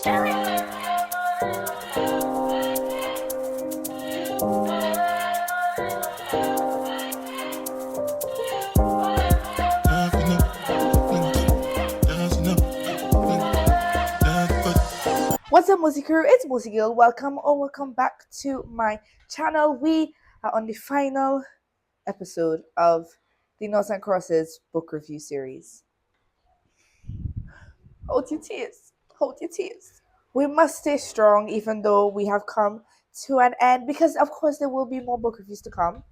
What's up, MozyGirl? It's MozyGirl. Welcome or welcome back to my channel. We are on the final episode of the Noughts and Crosses book review series. Hold your tears. Hold your tears. We must stay strong even though we have come to an end, because of course there will be more book reviews to come.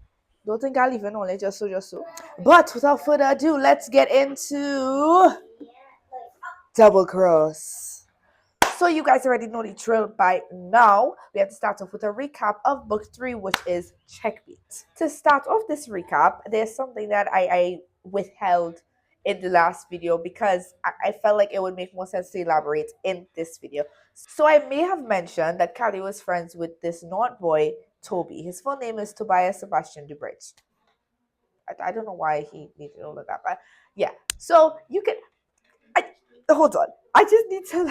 Don't think I'll even only just so. But without further ado, let's get into Double Cross. So you guys already know the drill by now. We have to start off with a recap of book 3, which is Checkmate. To start off this recap, there's something that I withheld in the last video because I felt like it would make more sense to elaborate in this video. So I may have mentioned that Callie was friends with this Nought boy, Toby. His full name is Tobias Sebastian Dubridge. I don't know why he needed all of that, but yeah. So you can... hold on. I just need to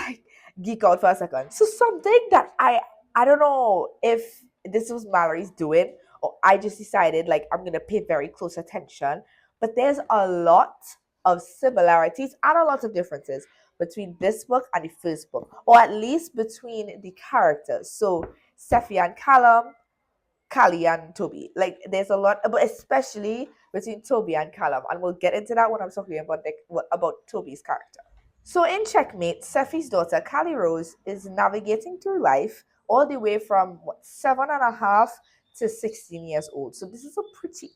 geek out for a second. So something that I don't know if this was Malorie's doing or I just decided I'm gonna pay very close attention. But there's a lot of similarities and a lot of differences between this book and the first book, or at least between the characters. So Sephi and Callum, Callie and Toby. There's a lot, but especially between Toby and Callum, and we'll get into that when I'm talking about Toby's character. So in Checkmate, Sephi's daughter, Callie Rose, is navigating through life all the way from 7.5 to 16 years old. So this is a pretty,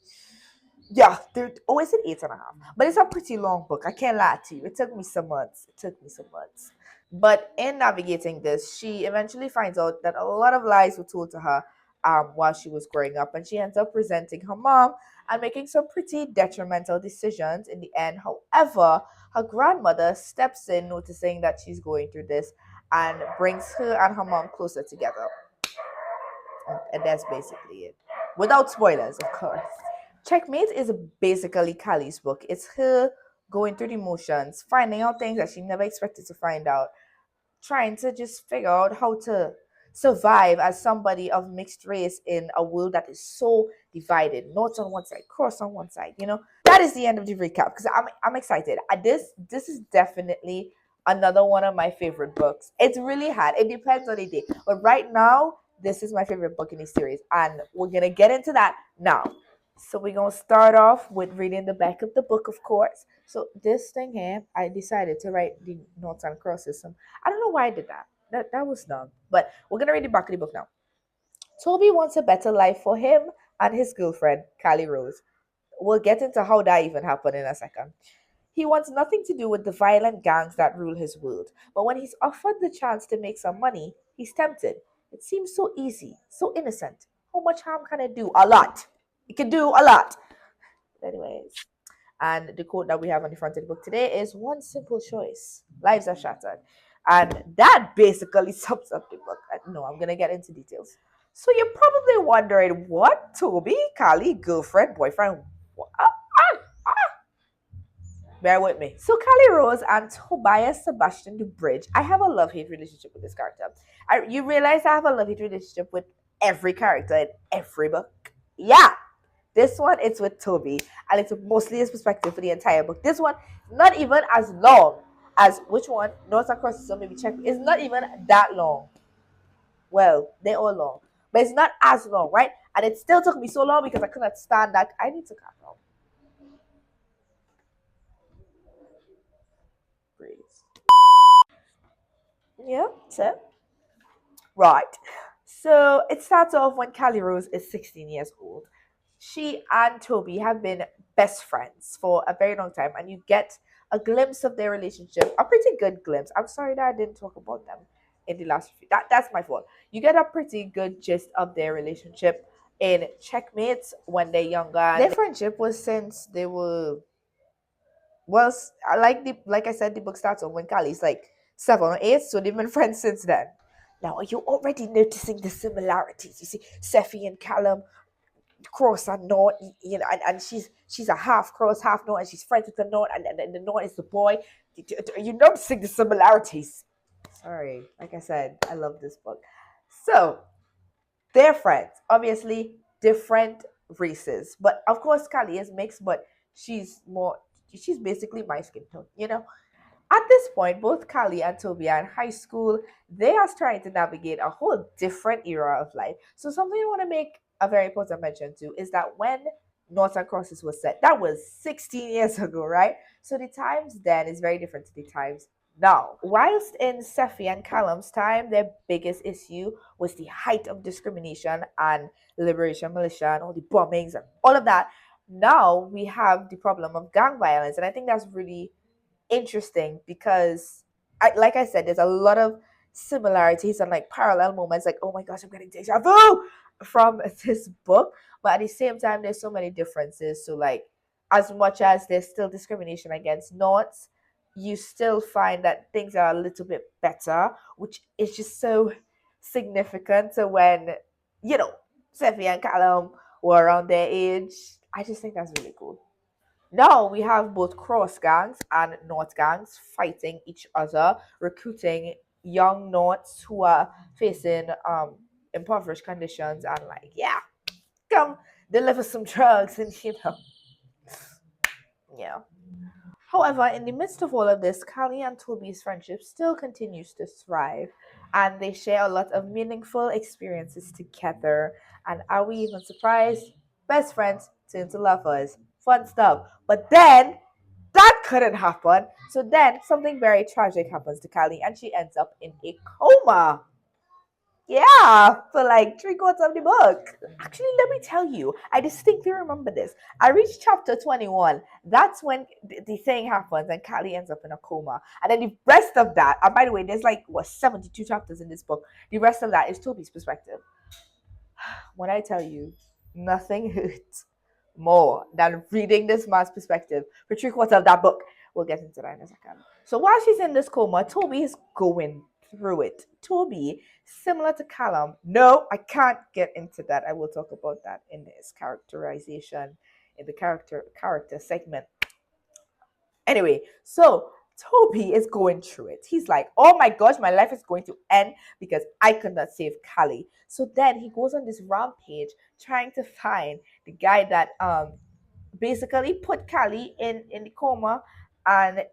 they're always at 8.5, but it's a pretty long book. I can't lie to you. It took me some months. But in navigating this, she eventually finds out that a lot of lies were told to her while she was growing up, and she ends up resenting her mom and making some pretty detrimental decisions in the end. However, her grandmother steps in, noticing that she's going through this, and brings her and her mom closer together. And that's basically it. Without spoilers, of course. Checkmate is basically Callie's book. It's her going through the motions, finding out things that she never expected to find out, trying to just figure out how to survive as somebody of mixed race in a world that is so divided. Noughts on one side, cross on one side. That is the end of the recap because I'm excited. This is definitely another one of my favorite books. It's really hard. It depends on the day, but right now this is my favorite book in the series, and we're gonna get into that now. So we're going to start off with reading the back of the book, of course. So this thing here, I decided to write the Noughts and Crosses. I don't know why I did that. That was dumb. But we're going to read the back of the book now. Toby wants a better life for him and his girlfriend, Callie Rose. We'll get into how that even happened in a second. He wants nothing to do with the violent gangs that rule his world. But when he's offered the chance to make some money, he's tempted. It seems so easy, so innocent. How much harm can it do? A lot. It can do a lot. Anyways, and the quote that we have on the front of the book today is one simple choice. Lives are shattered. And that basically sums up the book. No, I'm going to get into details. So you're probably wondering, what? Toby, Callie, girlfriend, boyfriend? Bear with me. So Callie Rose and Tobias Sebastian Dubridge. I have a love-hate relationship with this character. You realize I have a love-hate relationship with every character in every book? Yeah. This one, it's with Toby, and it's mostly his perspective for the entire book. This one, not even as long as, which one? Noughts and Crosses, so maybe check. It's not even that long. Well, they're all long, but it's not as long, right? And it still took me so long because I couldn't stand that. I need to calm down. Breathe. Yeah, so. Right. So it starts off when Callie Rose is 16 years old. She and Toby have been best friends for a very long time, and you get a glimpse of their relationship, a pretty good glimpse. I'm sorry that I didn't talk about them in the last few. That's my fault. You get a pretty good gist of their relationship in Checkmates when they're younger. Their friendship was since they were, well, like I said, the book starts on when Callie's 7 or 8, so they've been friends since then. Now, are you already noticing the similarities? You see, Sephi and Callum cross and Nought, and she's a half cross, half Nought, and she's friends with the Nought, and the Nought is the boy. Are you noticing the similarities? Sorry. Like I said, I love this book. So they're friends. Obviously, different races. But of course, Kali is mixed, but she's more, she's basically my skin tone. At this point, both Kali and Toby are in high school. They are trying to navigate a whole different era of life. So, something I want to make a very important mention to is that when Noughts and Crosses was set, that was 16 years ago, right? So, the times then is very different to the times now. Whilst in Seffi and Callum's time, their biggest issue was the height of discrimination and Liberation Militia and all the bombings and all of that. Now we have the problem of gang violence, and I think that's really interesting because like I said, there's a lot of similarities and like parallel moments, like, oh my gosh, I'm getting deja vu from this book. But at the same time, there's so many differences. So like, as much as there's still discrimination against Norths, you still find that things are a little bit better, which is just so significant. So when, you know, Seffi and Callum were around their age, I just think that's really cool. Now we have both cross gangs and North gangs fighting each other, recruiting young Norths who are facing impoverished conditions and like, yeah, come deliver some drugs and yeah. However, in the midst of all of this, Callie and Toby's friendship still continues to thrive, and they share a lot of meaningful experiences together. And are we even surprised? Best friends turn to lovers. Fun stuff. But then that couldn't happen. So then something very tragic happens to Callie, and she ends up in a coma. Yeah, for like three quarters of the book. Actually, let me tell you, I distinctly remember this. I reached chapter 21. That's when the thing happens and Callie ends up in a coma. And then the rest of that, and by the way, there's like, what, 72 chapters in this book. The rest of that is Toby's perspective. When I tell you, nothing hurts more than reading this man's perspective for three quarters of that book. We'll get into that in a second. So while she's in this coma, Toby is going through it. Toby, similar to Callum, no, I can't get into that. I will talk about that in his characterization in the character segment. Anyway, so Toby is going through it. He's like, oh my gosh, my life is going to end because I could not save Callie. So then he goes on this rampage trying to find the guy that basically put Callie in the coma. And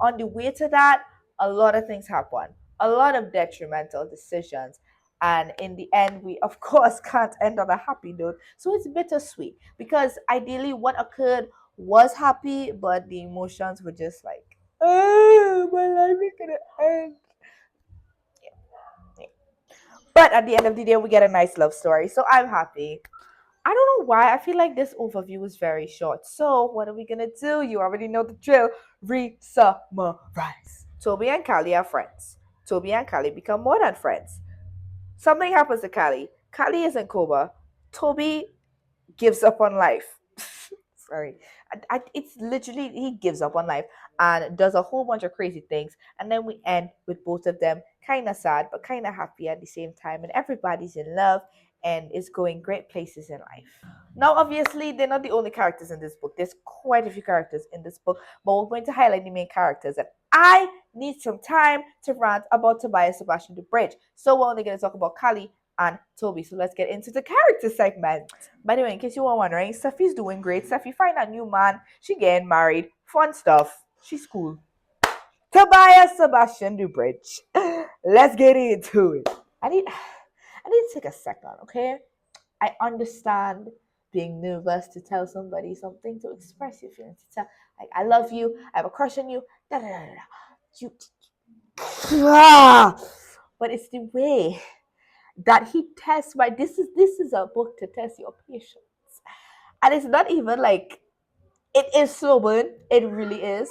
on the way to that, a lot of things happen, a lot of detrimental decisions. And in the end, we of course can't end on a happy note. So it's bittersweet because ideally, what occurred was happy, but the emotions were just like, oh, my life is gonna end. Yeah. But at the end of the day, we get a nice love story. So I'm happy. I don't know why. I feel like this overview is very short. So what are we gonna do? You already know the drill. Re-summarize. Toby and Callie are friends. Toby and Callie become more than friends. Something happens to Callie. Callie is in coma. Toby gives up on life. Sorry. It's literally, he gives up on life and does a whole bunch of crazy things. And then we end with both of them kind of sad, but kind of happy at the same time. And everybody's in love and is going great places in life. Now, obviously, they're not the only characters in this book. There's quite a few characters in this book, but we're going to highlight the main characters. And I need some time to rant about Tobias Sebastian the Bridge. So we're only going to talk about Callie and Toby. So let's get into the character segment. By the way, in case you were wondering, Steffi's doing great. Steffi find a new man. She getting married. Fun stuff. She's cool. Tobias Sebastian Dubridge. Let's get into it. I need to take a second, okay? I understand being nervous to tell somebody something, to express your feelings, to tell, like, I love you, I have a crush on you, da da da da. You, but it's the way that he tests. Right, this is a book to test your patience, and it's not even like, it is slow burn. It really is.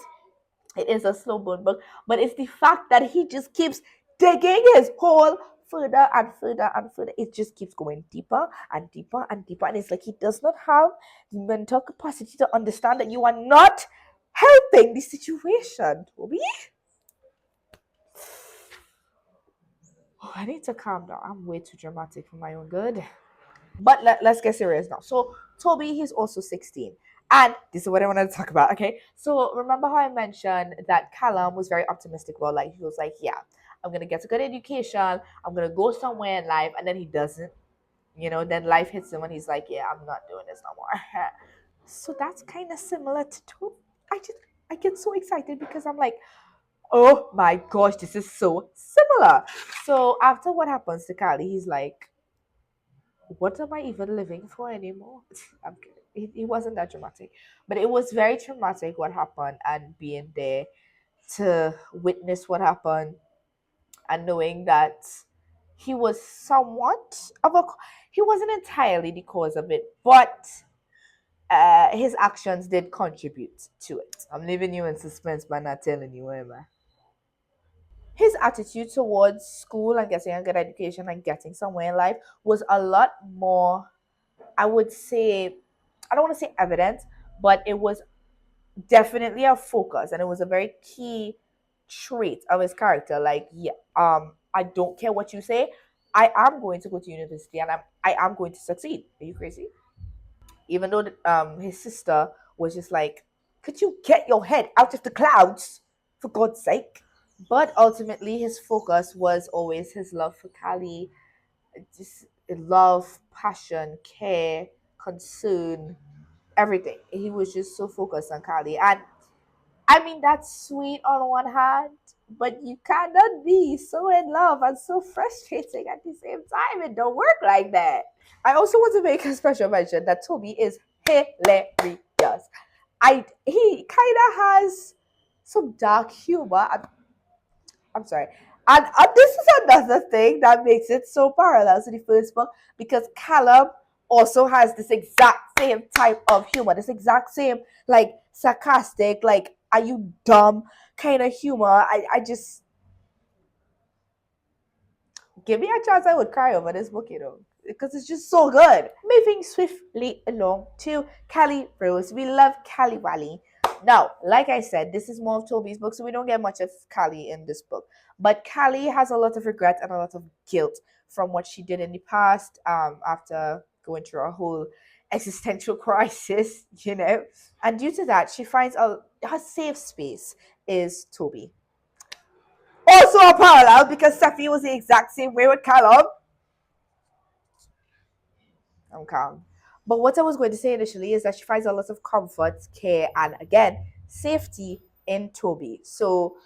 It is a slow burn book, but it's the fact that he just keeps digging his hole further and further and further. It just keeps going deeper and deeper and deeper. And it's like he does not have the mental capacity to understand that you are not helping the situation, Toby. Oh, I need to calm down. I'm way too dramatic for my own good. But let's get serious now. So Toby, he's also 16. And this is what I wanted to talk about, okay? So remember how I mentioned that Callum was very optimistic about life. He was like, yeah, I'm gonna get a good education, I'm gonna go somewhere in life, and then he doesn't. Then life hits him and he's like, yeah, I'm not doing this no more. So that's kind of similar to Toby. I get so excited because I'm like, oh my gosh, this is so similar. So after what happens to Kylie, he's like, what am I even living for anymore? I'm kidding. He wasn't that dramatic, but it was very traumatic what happened and being there to witness what happened and knowing that he was somewhat of a he wasn't entirely the cause of it, but his actions did contribute to it. I'm leaving you in suspense by not telling you, am I? His attitude towards school and getting a good education and getting somewhere in life was a lot more, I would say, I don't want to say evident, but it was definitely a focus and it was a very key trait of his character. Like, yeah, I don't care what you say. I am going to go to university and I am going to succeed. Are you crazy? Even though his sister was just like, could you get your head out of the clouds for God's sake? But ultimately, his focus was always his love for Callie, just love, passion, care, concern, everything. He was just so focused on Callie. And I mean, that's sweet on one hand, but you cannot be so in love and so frustrating at the same time. It don't work like that. I also want to make a special mention that Toby is hilarious. He kind of has some dark humor. I'm sorry. And this is another thing that makes it so parallel to the first book because Callum also has this exact same type of humor, this exact same like sarcastic, like are you dumb kind of humor. I just give me a chance, I would cry over this book, because it's just so good. Moving swiftly along to Callie Rose. We love Callie Wally. Now, like I said, this is more of Toby's book, so we don't get much of Callie in this book. But Callie has a lot of regret and a lot of guilt from what she did in the past after going through a whole existential crisis. And due to that, she finds her safe space is Toby. Also a parallel because Stephanie was the exact same way with Callum. I'm calm. But what I was going to say initially is that she finds a lot of comfort, care, and again, safety in Toby. So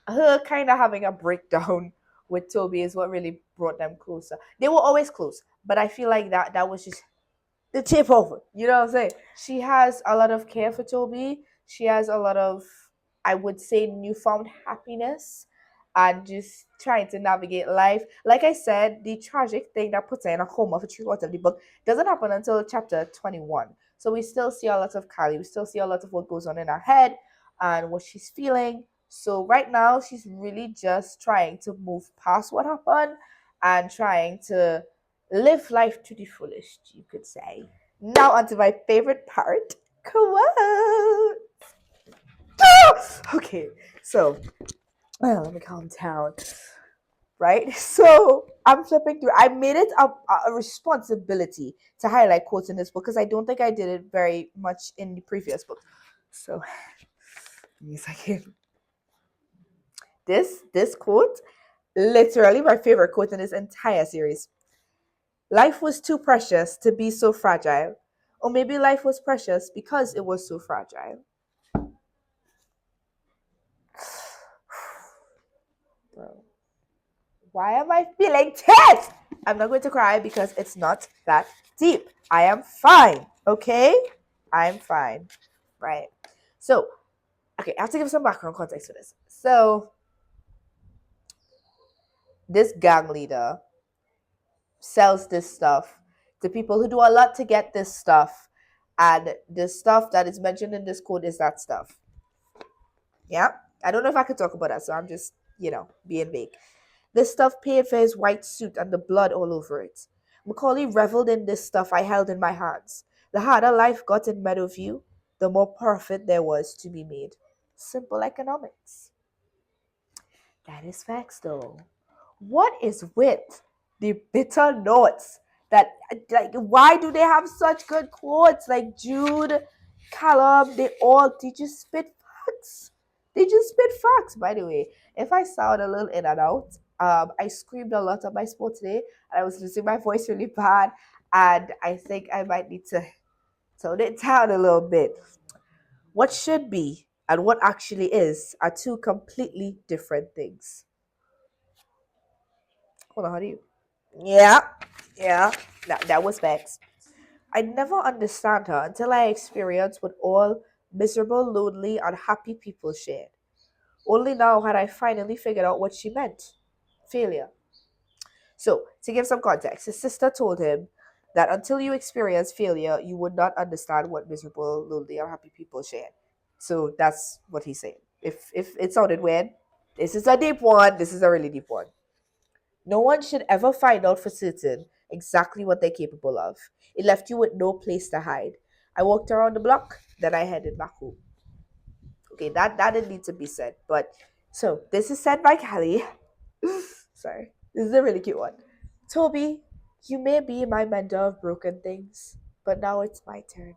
her kind of having a breakdown with Toby is what really brought them closer. They were always close, but I feel like that was just the tip over. You know what I'm saying? She has a lot of care for Toby. She has a lot of, I would say, newfound happiness and just trying to navigate life. Like I said, the tragic thing that puts her in a coma for 3 quarters of the book doesn't happen until chapter 21. So we still see a lot of Callie. We still see a lot of what goes on in her head and what she's feeling. So right now, she's really just trying to move past what happened and trying to live life to the fullest, you could say. Now, onto my favorite part, quote. Okay, so let me calm down. Right, so I'm flipping through. I made it a responsibility to highlight quotes in this book because I don't think I did it very much in the previous book. So, give me a second. This quote, literally my favorite quote in this entire series. Life was too precious to be so fragile. Or maybe life was precious because it was so fragile. Bro, why am I feeling tears? I'm not going to cry because it's not that deep. I am fine, okay? I'm fine, right? So, okay, I have to give some background context for this. So, this gang leader sells this stuff to people who do a lot to get this stuff. And the stuff that is mentioned in this code is that stuff. Yeah? I don't know if I could talk about that, so I'm just, being vague. This stuff paid for his white suit and the blood all over it. Macaulay reveled in this stuff I held in my hands. The harder life got in Meadowview, the more profit there was to be made. Simple economics. That is facts, though. What is with the bitter notes? That like why do they have such good quotes? Like Jude, Callum, they all teach you spit facts. They just spit facts, by the way. If I sound a little in and out, I screamed a lot on my sport today, and I was losing my voice really bad, and I think I might need to tone it down a little bit. What should be and what actually is are two completely different things. Hold on, how do you? Yeah, yeah, that was facts. I never understand her until I experience what all miserable, lonely, unhappy people shared. Only now had I finally figured out what she meant. Failure. So, to give some context, his sister told him that until you experience failure, you would not understand what miserable, lonely, unhappy people share. So that's what he's saying. If it sounded weird, this is a deep one. This is a really deep one. No one should ever find out for certain exactly what they're capable of. It left you with no place to hide. I walked around the block, then I headed back home. Okay, that didn't need to be said, but so this is said by Callie. Sorry, this is a really cute one. Toby, you may be my mender of broken things, but now it's my turn.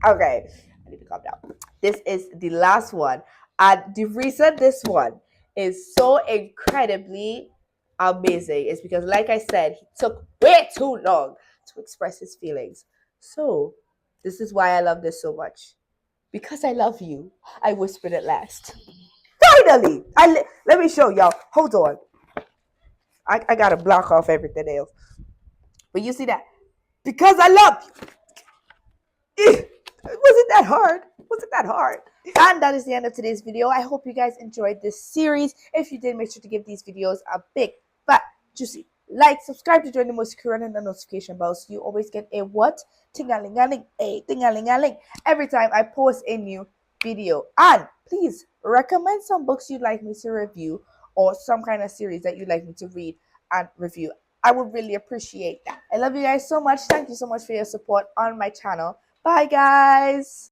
Okay, I need to calm down. This is the last one. And the reason this one is so incredibly amazing is because, like I said, he took way too long to express his feelings. So, this is why I love this so much. Because I love you, I whispered at last. Finally! Let me show y'all. Hold on. I gotta block off everything else. But you see that? Because I love you. Wasn't that hard? Wasn't that hard? And that is the end of today's video. I hope you guys enjoyed this series. If you did, make sure to give these videos a big, fat, juicy like. Subscribe to join the MozyGirl and the notification bell so you always get a what? Ting-a-ling-a-ling. A ting-a-ling-a-ling. Every time I post a new video. And please recommend some books you'd like me to review or some kind of series that you'd like me to read and review. I would really appreciate that. I love you guys so much. Thank you so much for your support on my channel. Bye, guys.